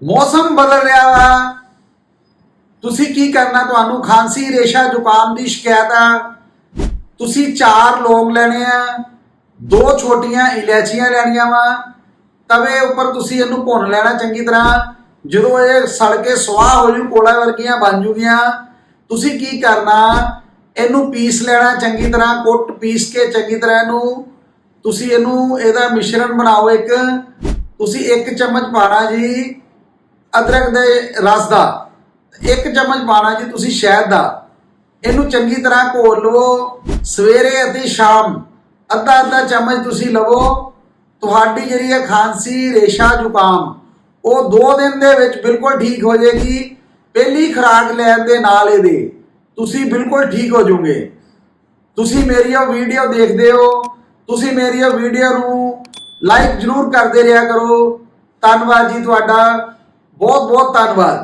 मौसम बदल रहा वा, तुसी की करना। तुहानू खांसी रेशा जुकाम की शिकायत आ, तुसी 4 लौंग लेने आ, 2 छोटियां इलायचियां लेनिया वा। तवे उपर तुसी इहनू भुन लेना चंगी तरह। जो ये सड़ के सुआह हो जू कोला वर्गियां बन जूगियां, तुसी की करना, इहनू पीस लेना चंगी तरह। कुट पीस के चंगी तरह इहनू तुसी इहनू इहदा मिश्रण बनाओ। तुसी 1 चम्मच पाना जी अदरक दे रस का, 1 चम्मच पाना जी तुसी शहद का। इनू चंगी तरह घोल लवो। सवेरे अते शाम अद्धा अद्धा चम्मच तुसी लवो। तुहाडी जिहड़ी है खांसी रेशा जुकाम वो 2 दिन दे विच बिल्कुल ठीक हो जाएगी। पहली खुराक लैण दे नाल इहदे तुसी बिल्कुल ठीक हो जाओगे। तुसी मेरी वीडियो देखते हो, तुसी मेरी वीडियो नू लाइक जरूर करते रहा करो। धन्नवाद जी तुहाडा, बहुत बहुत धन्नवाद।